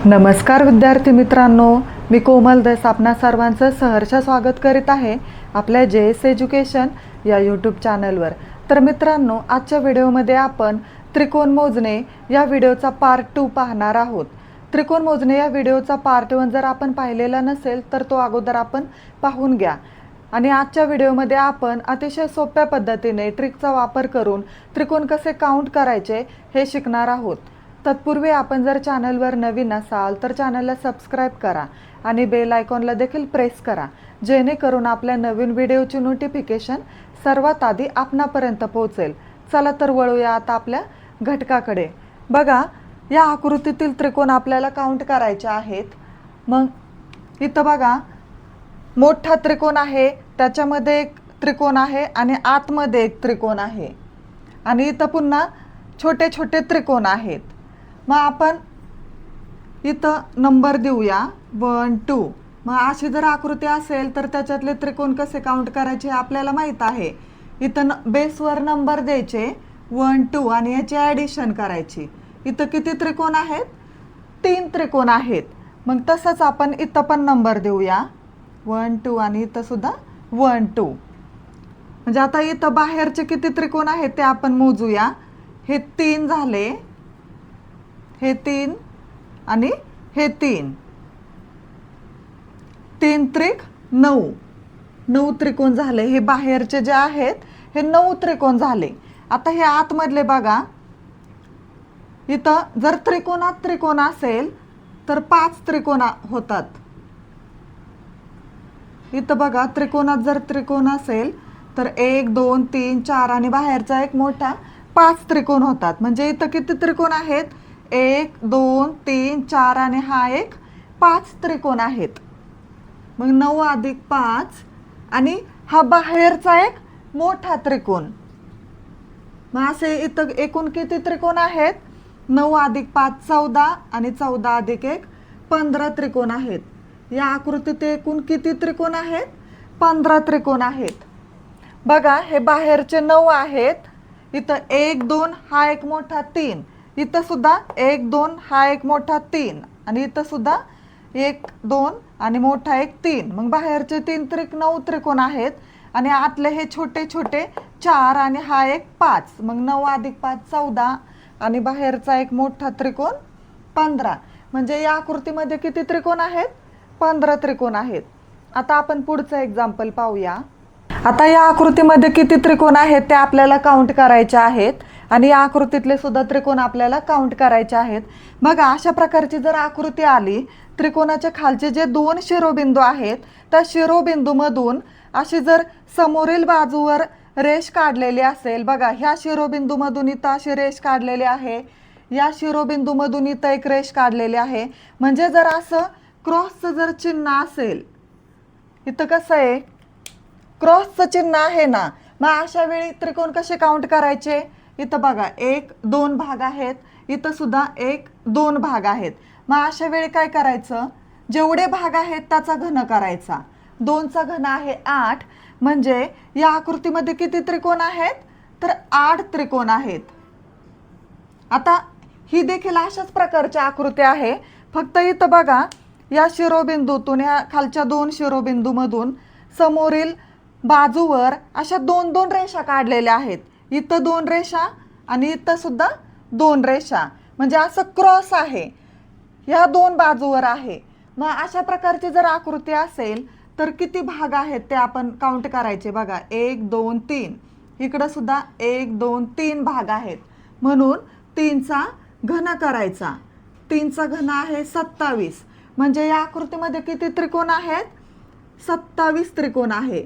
नमस्कार विद्यार्थी मित्रांनो, मी कोमल देस आपणा सर्वांचं सहर्ष स्वागत करीत आहे आपल्या JS एज्युकेशन या यूट्यूब चॅनलवर। तर मित्रांनो, आजच्या व्हिडिओमध्ये आपण त्रिकोण मोजणे या व्हिडिओचा पार्ट 2 पाहणार आहोत। त्रिकोण मोजणे या व्हिडिओचा पार्ट 1 जर आपण पाहिलेला नसेल तर तो अगोदर आपण पाहून घ्या। आणि आजच्या व्हिडिओमध्ये आपण अतिशय सोप्या पद्धतीने ट्रिकचा वापर करून त्रिकोण कसे काउंट करायचे हे शिकणार आहोत। तत्पूर्वी आपण जर चॅनलवर नवीन असाल तर चॅनलला सबस्क्राइब करा आणि बेल आयकॉनला देखील प्रेस करा, जेणेकरून आपल्या नवीन व्हिडिओची नोटिफिकेशन सर्वात आधी आपणापर्यंत पोहोचेल। चला तर वळूया आता आपल्या घटकाकडे। बघा, या आकृतीतील त्रिकोण आपल्याला काउंट करायचे आहेत। मग इथं बघा, मोठा त्रिकोण आहे, त्याच्यामध्ये एक त्रिकोण आहे आणि आतमध्ये एक त्रिकोण आहे, आणि इथं पुन्हा छोटे छोटे त्रिकोण आहेत। मग आपण इथं नंबर देऊया 1 2। मग अशी जर आकृती असेल तर त्याच्यातले त्रिकोण कसे काउंट करायचे आपल्याला माहित आहे। इथं बेसवर नंबर द्यायचे 1 2 आणि याची ॲडिशन करायची। इथं किती त्रिकोण आहेत? 3 त्रिकोण आहेत। मग तसंच आपण इथं पण नंबर देऊया 1 2 आणि इथं सुद्धा 1 2। म्हणजे आता इथं बाहेरचे किती त्रिकोण आहेत ते आपण मोजूया। हे 3 झाले, हे 3 आणि हे 3, 3 त्रिक 9, 9 त्रिकोण झाले। हे बाहेरचे जे आहेत हे 9 त्रिकोण झाले। आता हे आतमधले बघा, इथं जर त्रिकोणात त्रिकोण असेल तर 5 त्रिकोण होतात। इथं बघा, त्रिकोणात जर त्रिकोण असेल तर 1 2 3 4 आणि बाहेरचा एक मोठा 5 त्रिकोण होतात। म्हणजे इथं किती त्रिकोण आहेत? 1 2 3 4 आणि हा एक 5 त्रिकोण आहेत। मग 9 अधिक 5 आणि हा बाहेरचा एक मोठा त्रिकोण। मग असे इथं एकूण किती त्रिकोण आहेत? 9 अधिक 5 14 आणि 14 अधिक 1 15 त्रिकोण आहेत। या आकृतीत एकूण किती त्रिकोण आहेत? 15 त्रिकोण आहेत। बघा, हे बाहेरचे 9 आहेत। इथं 1 2 हा एक मोठा 3, इथं सुद्धा 1 2 हा एक मोठा 3 आणि इथं सुद्धा 1 2 आणि मोठा एक 3। मग बाहेरचे 3 त्रिक 9 त्रिकोण आहेत आणि आतले हे छोटे छोटे 4 आणि हा एक 5। मग 9 अधिक 5 14 आणि बाहेरचा एक मोठा त्रिकोण 15। म्हणजे या आकृतीमध्ये किती त्रिकोण आहेत? 15 त्रिकोण आहेत। आता आपण पुढचं एक्झाम्पल पाहूया। आता या आकृतीमध्ये किती त्रिकोण आहेत ते आपल्याला काउंट करायचे आहेत आणि या आकृतीतले सुद्धा त्रिकोण आपल्याला काउंट करायचे आहेत। बघा, अशा प्रकारची जर आकृती आली, त्रिकोणाच्या खालचे जे 2 शिरोबिंदू आहेत त्या शिरोबिंदूमधून अशी जर समोरील बाजूवर रेष काढलेली असेल, बघा ह्या शिरोबिंदूमधून इथं अशी रेष काढलेली आहे, या शिरोबिंदूमधून इथं एक रेष काढलेली आहे। म्हणजे जर असं क्रॉसचं जर चिन्ह असेल, इथं कसं आहे, क्रॉसचं चिन्ह आहे ना, मग अशा वेळी त्रिकोण कसे काउंट करायचे? इथं बघा 1 2 भाग आहेत, इथं सुद्धा 1 2 भाग आहेत। मग अशा वेळी काय करायचं? जेवढे भाग आहेत त्याचा घन करायचा। 2 चा घन आहे 8, म्हणजे या आकृतीमध्ये किती त्रिकोण आहेत? तर 8 त्रिकोण आहेत। आता ही देखील अशाच प्रकारची आकृती आहे, फक्त इथं बघा, या शिरोबिंदूतून या खालच्या 2 शिरोबिंदूमधून समोरील बाजूवर अशा 2 2 रेषा काढलेल्या आहेत। इथं 2 रेषा आणि इथं सुद्धा 2 रेषा, म्हणजे असं क्रॉस आहे, या 2 बाजूवर आहे। मग अशा प्रकारची जर आकृती असेल तर किती भाग आहेत ते आपण काउंट करायचे। बघा 1 2 3, इकडं सुद्धा 1 2 3 भाग आहेत, म्हणून 3 चा घन करायचा। 3 चा घन आहे 27, म्हणजे या आकृतीमध्ये किती त्रिकोण आहेत? 27 त्रिकोण आहे।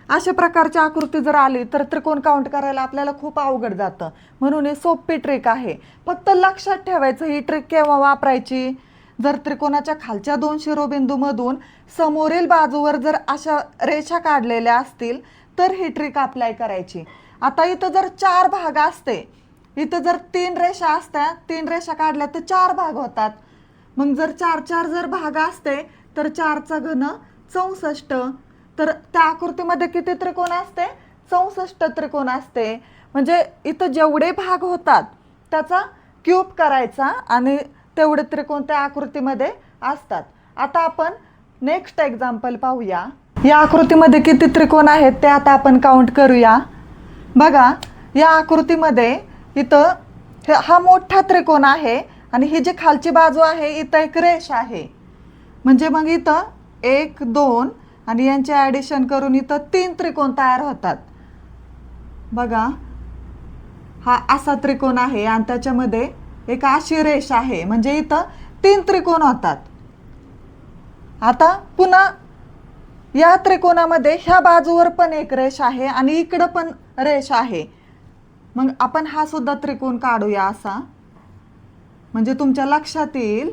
अशा प्रकारची आकृती जर आली तर त्रिकोण काउंट करायला आपल्याला खूप अवघड जातं, म्हणून ही सोपी ट्रिक आहे। फक्त लक्षात ठेवायचं ही ट्रिक केव्हा वापरायची? जर त्रिकोणाच्या खालच्या 2 शिरोबिंदूमधून समोरील बाजूवर जर अशा रेषा काढलेल्या असतील तर ही ट्रिक अप्लाय करायची। आता इथं जर 4 भाग असते, इथं जर 3 रेषा असत्या, 3 रेषा काढल्या तर 4 भाग होतात। मग जर 4 4 जर भाग असते तर 4 चा घन 64, तर त्या आकृतीमध्ये किती त्रिकोण असते? 64 त्रिकोण असते। म्हणजे इथं जेवढे भाग होतात त्याचा क्यूब करायचा आणि तेवढे त्रिकोण त्या आकृतीमध्ये असतात. आता आपण नेक्स्ट एक्झाम्पल पाहूया. या आकृतीमध्ये किती त्रिकोण आहेत ते आता आपण काउंट करूया. बघा, या आकृतीमध्ये इथं हा मोठा त्रिकोण आहे आणि ही जी खालची बाजू आहे इथं एक रेष आहे. म्हणजे मग इथं 1 2 आणि यांचे ॲडिशन करून इथं 3 त्रिकोण तयार होतात. बघा, हा असा त्रिकोण आहे आणि त्याच्यामध्ये एक अशी रेष आहे, म्हणजे इथं 3 त्रिकोण होतात. आता पुन्हा या त्रिकोणामध्ये ह्या बाजूवर पण एक रेष आहे आणि इकडं पण रेष आहे. मग आपण हा सुद्धा त्रिकोण काढूया असा, म्हणजे तुमच्या लक्षात येईल.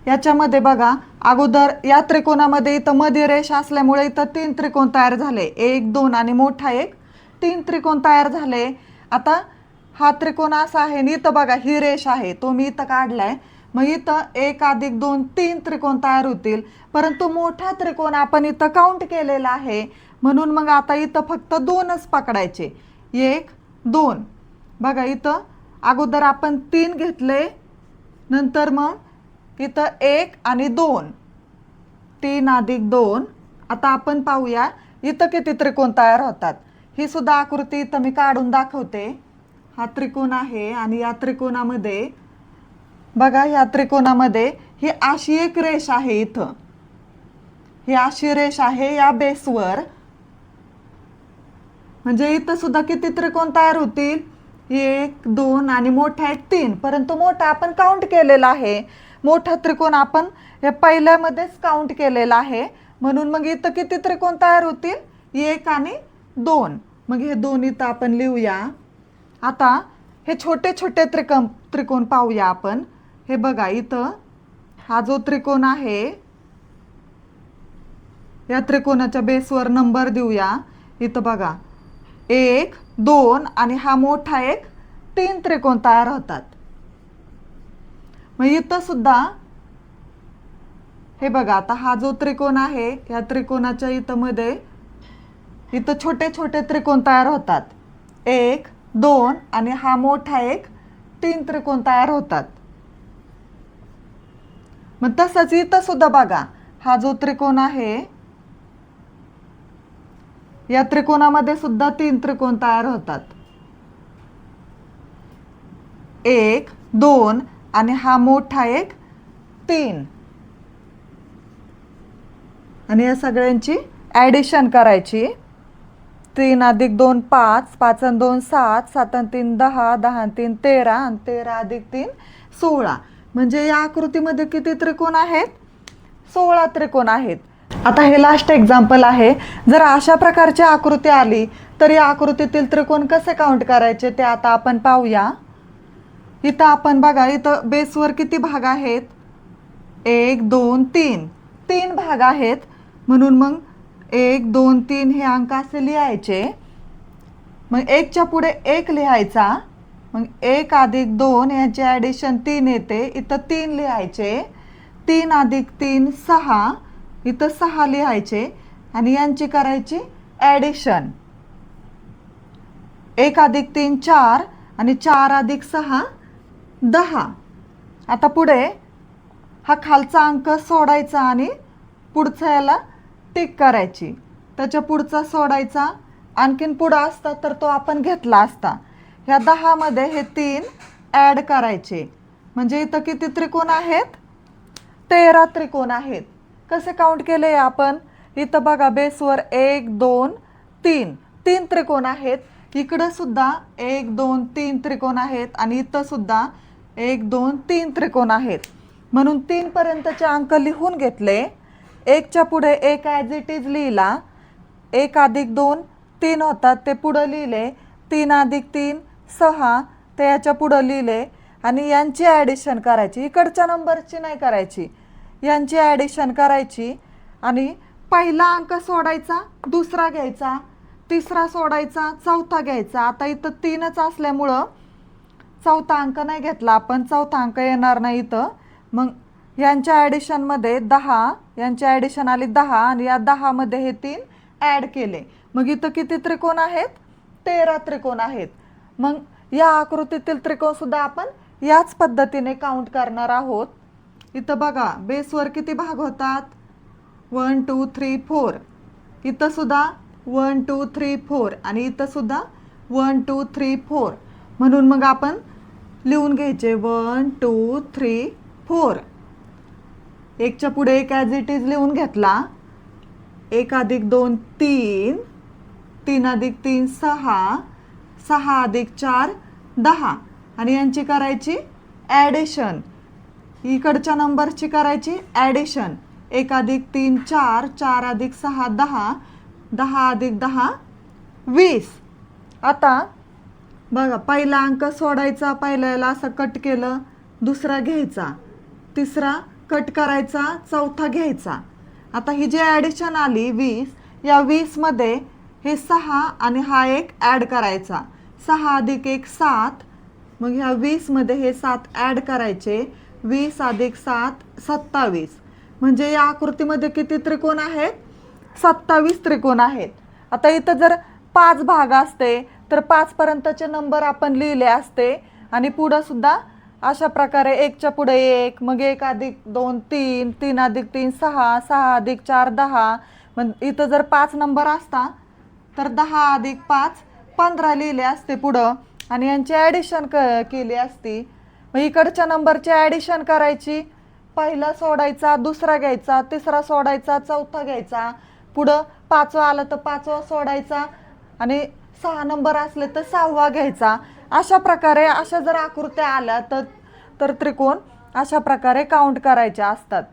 याच्यामध्ये बघा, अगोदर या त्रिकोणामध्ये इथं मध्ये रेष असल्यामुळे इथं 3 त्रिकोण तयार झाले, 1 2 आणि मोठा एक 3 त्रिकोण तयार झाले. आता हा त्रिकोण असा आहे आणि इथं बघा ही रेष आहे, तो मी इथं काढलाय. मग इथं 1 अधिक 2 3 त्रिकोण तयार होतील, परंतु मोठा त्रिकोण आपण इथं काउंट केलेला आहे, म्हणून मग आता इथं फक्त 2च पकडायचे, 1 2. बघा, इथं अगोदर आपण 3 घेतले, नंतर मग इथं 1 आणि 2, 3 अधिक 2. आता आपण पाहूया इथं किती त्रिकोण तयार होतात. ही सुद्धा आकृती इथं मी काढून दाखवते. हा त्रिकोण आहे आणि या त्रिकोणामध्ये बघा, या त्रिकोणामध्ये ही अशी एक रेष आहे, इथं ही अशी रेष आहे या बेसवर. म्हणजे इथं सुद्धा किती त्रिकोण तयार होतील, 1 2 आणि मोठा एक 3. परंतु मोठा आपण काउंट केलेला आहे, मोठा त्रिकोण आपण हे पहिल्यामध्येच काउंट केलेला आहे, म्हणून मग इथं किती त्रिकोण तयार होतील, 1 आणि 2. मग हे 2 इथं आपण लिहूया. आता हे छोटे छोटे त्रिकोण पाहूया आपण. हे बघा, इथं हा जो त्रिकोण आहे या त्रिकोणाच्या बेसवर नंबर देऊया. इथं बघा 1 2 आणि हा मोठा एक 3 त्रिकोण तयार होतात. मग इथं सुद्धा हे बघा, आता हा जो त्रिकोण आहे या त्रिकोणाच्या इथं छोटे छोटे त्रिकोण तयार होतात, 1 2 आणि हा मोठा एक 3 त्रिकोण तयार होतात. मग तसंच इथं सुद्धा बघा, हा जो त्रिकोण आहे या त्रिकोणामध्ये सुद्धा 3 त्रिकोण तयार होतात, 1 2 आणि हा मोठा एक 3. आणि या सगळ्यांची ॲडिशन करायची. 3 अधिक 2 5, 5 आणि 2 7, 7 आणि 3 10, 10 आणि 3 13 आणि 13 अधिक 3 16. म्हणजे या आकृतीमध्ये किती त्रिकोण आहेत, 16 त्रिकोण आहेत. आता हे लास्ट एक्झाम्पल आहे. जर अशा प्रकारची आकृती आली तर या आकृतीतील त्रिकोण कसे काउंट करायचे ते आता आपण पाहूया. इथं आपण बघा, इथं बेसवर किती भाग आहेत, 1 2 3 3 भाग आहेत, म्हणून मग 1 2 3 हे अंक असे लिहायचे. मग 1च्या पुढे 1 लिहायचा, मग 1 अधिक 2 याचे ॲडिशन 3 येते, इथं 3 लिहायचे. 3 अधिक 3 6, इथं 6 लिहायचे आणि यांची करायची ॲडिशन. 1 अधिक 3 4 आणि 4 अधिक 6 10. आता पुढे हा खालचा अंक सोडायचा आणि पुढचा याला टिक करायची, त्याच्या पुढचा सोडायचा, आणखीन पुढं असता तर तो आपण घेतला असता. ह्या 10 मध्ये हे 3 ॲड करायचे. म्हणजे इथं किती त्रिकोण आहेत, 13 त्रिकोण आहेत. कसे काउंट केले आपण, इथं बघा बेसवर 1 2 3 3 त्रिकोण आहेत, इकडं सुद्धा 1 2 3 त्रिकोण आहेत आणि इथं सुद्धा 1 2 3 त्रिकोण आहेत. म्हणून 3 पर्यंतचे अंक लिहून घेतले. 1च्या पुढे 1 ॲज इट इज लिहिला, 1 अधिक 2 3 होतात ते पुढं लिहिले, 3 अधिक 3 6 ते याच्या पुढं लिहिले आणि यांची ॲडिशन करायची. इकडच्या नंबरची नाही करायची, यांची ॲडिशन करायची आणि पहिला अंक सोडायचा, दुसरा घ्यायचा, तिसरा सोडायचा, चौथा घ्यायचा. आता इथं 3च असल्यामुळं चौथा अंक नाही घेतला आपण, चौथा अंक येणार नाही इथं. मग यांच्या ॲडिशनमध्ये 10, यांची ॲडिशन आली 10 आणि या 10 मध्ये हे 3 ॲड केले. मग इथं किती त्रिकोण आहेत, 13 त्रिकोण आहेत. मग या आकृतीतील त्रिकोण सुद्धा आपण याच पद्धतीने काउंट करणार आहोत. इथं बघा बेसवर किती भाग होतात 1 2 3 4. इथं सुद्धा 1 2 3 4 आणि इथं सुद्धा 1 2 3 4. म्हणून मग आपण लिहून घ्यायचे 1 2 3 4. एकच्या पुढे एक ॲज इट इज लिहून घेतला. 1 + 2 3, 3 + 3 6, 6 + 4 10 आणि यांची करायची ॲडिशन. इकडच्या नंबरची करायची ॲडिशन. 1 + 3 4, 4 + 6 10, 10 + 10 20. आता बघा पहिला अंक सोडायचा, पहिल्याला असं कट केलं, दुसरा घ्यायचा, तिसरा कट करायचा, चौथा घ्यायचा. आता ही जी ॲडिशन आली 20, या 20 मध्ये हे 6 आणि हा एक ॲड करायचा. 6 + 1 7. मग ह्या 20 मध्ये हे 7 ॲड करायचे. 20 + 7 27. म्हणजे या आकृतीमध्ये किती त्रिकोण आहेत 27 त्रिकोण आहेत. आता इथं जर 5 भाग असते तर 5 पर्यंतचे नंबर आपण लिहिले असते आणि पुढं सुद्धा अशा प्रकारे 1च्या पुढे 1, मग 1 + 2 3, 3 + 3 6, 6 + 4 10. मग इथं जर 5 नंबर असता तर 10 + 5 15 लिहिले असते पुढं आणि यांची ॲडिशन केली असती. मग इकडच्या नंबरची ॲडिशन करायची. पहिला सोडायचा, दुसरा घ्यायचा, तिसरा सोडायचा, चौथा घ्यायचा, पुढं 5वा आलं तर 5वा सोडायचा आणि 6 नंबर असले तर 6वा घ्यायचा. अशा प्रकारे अशा जर आकृत्या आल्या तर त्रिकोण अशा प्रकारे काउंट करायचे असतात.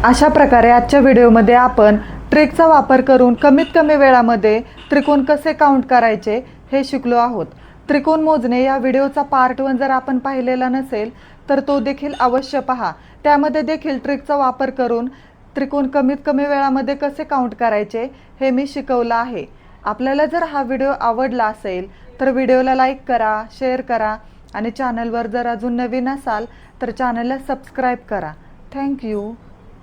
अशा प्रकारे आजच्या व्हिडिओमध्ये आपण ट्रिकचा वापर करून कमीत कमी वेळामध्ये त्रिकोण कसे काउंट करायचे हे शिकलो आहोत. त्रिकोण मोजणे या व्हिडिओचा पार्ट 1 जर आपण पाहिलेला नसेल तर तो देखील अवश्य पहा. त्यामध्ये देखील ट्रिकचा वापर करून त्रिकोण कमीत कमी वेळामध्ये कसे काउंट करायचे हे मी शिकवलं आहे. आपल्याला जर हा व्हिडिओ आवडला असेल तर व्हिडिओला लाईक करा, शेअर करा आणि चॅनलवर जर अजून नवीन असाल तर चॅनलला सबस्क्राईब करा. थँक्यू.